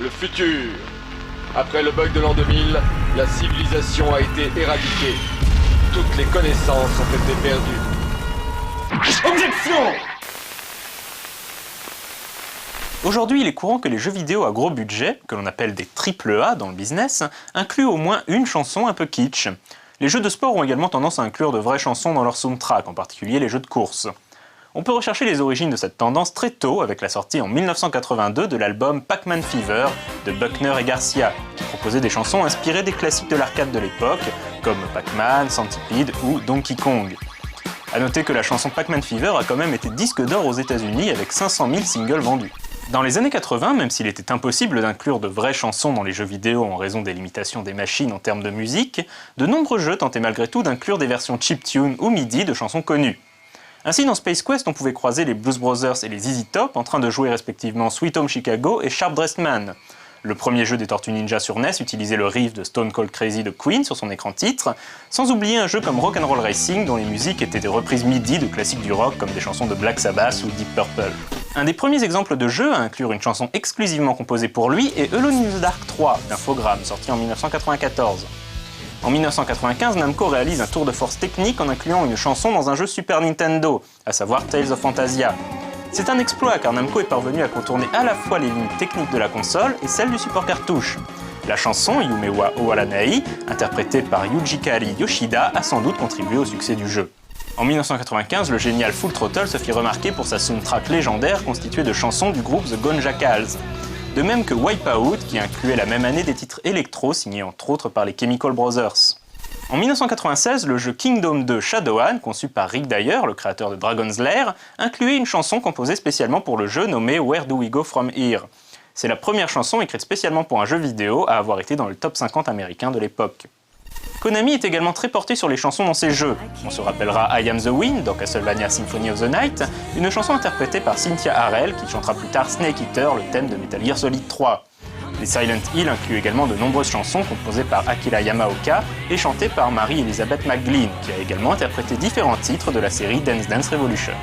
Le futur. Après le bug de l'an 2000, la civilisation a été éradiquée. Toutes les connaissances ont été perdues. Objection! Aujourd'hui, il est courant que les jeux vidéo à gros budget, que l'on appelle des AAA dans le business, incluent au moins une chanson un peu kitsch. Les jeux de sport ont également tendance à inclure de vraies chansons dans leur soundtrack, en particulier les jeux de course. On peut rechercher les origines de cette tendance très tôt avec la sortie en 1982 de l'album Pac-Man Fever de Buckner et Garcia, qui proposait des chansons inspirées des classiques de l'arcade de l'époque, comme Pac-Man, Centipede ou Donkey Kong. A noter que la chanson Pac-Man Fever a quand même été disque d'or aux États-Unis avec 500 000 singles vendus. Dans les années 80, même s'il était impossible d'inclure de vraies chansons dans les jeux vidéo en raison des limitations des machines en termes de musique, de nombreux jeux tentaient malgré tout d'inclure des versions chiptune ou MIDI de chansons connues. Ainsi, dans Space Quest, on pouvait croiser les Blues Brothers et les ZZ Top en train de jouer respectivement Sweet Home Chicago et Sharp Dressed Man. Le premier jeu des Tortues Ninja sur NES utilisait le riff de Stone Cold Crazy de Queen sur son écran titre, sans oublier un jeu comme Rock'n'Roll Racing dont les musiques étaient des reprises MIDI de classiques du rock comme des chansons de Black Sabbath ou Deep Purple. Un des premiers exemples de jeu à inclure une chanson exclusivement composée pour lui est Alone in the Dark 3 d'Infogrames, sorti en 1994. En 1995, Namco réalise un tour de force technique en incluant une chanson dans un jeu Super Nintendo, à savoir Tales of Fantasia. C'est un exploit car Namco est parvenu à contourner à la fois les limites techniques de la console et celles du support cartouche. La chanson Yumewa Owaranai, interprétée par Yujikari Yoshida, a sans doute contribué au succès du jeu. En 1995, le génial Full Throttle se fit remarquer pour sa soundtrack légendaire constituée de chansons du groupe The Gone Jackals. De même que Wipeout, qui incluait la même année des titres électro signés entre autres par les Chemical Brothers. En 1996, le jeu Kingdom 2 Shadowhan, conçu par Rick Dyer, le créateur de Dragon's Lair, incluait une chanson composée spécialement pour le jeu nommée Where Do We Go From Here. C'est la première chanson écrite spécialement pour un jeu vidéo à avoir été dans le top 50 américain de l'époque. Konami est également très porté sur les chansons dans ses jeux. On se rappellera I Am the Wind dans Castlevania Symphony of the Night, une chanson interprétée par Cynthia Harrell qui chantera plus tard Snake Eater, le thème de Metal Gear Solid 3. Les Silent Hill incluent également de nombreuses chansons composées par Akira Yamaoka et chantées par Mary Elizabeth McGlynn, qui a également interprété différents titres de la série Dance Dance Revolution.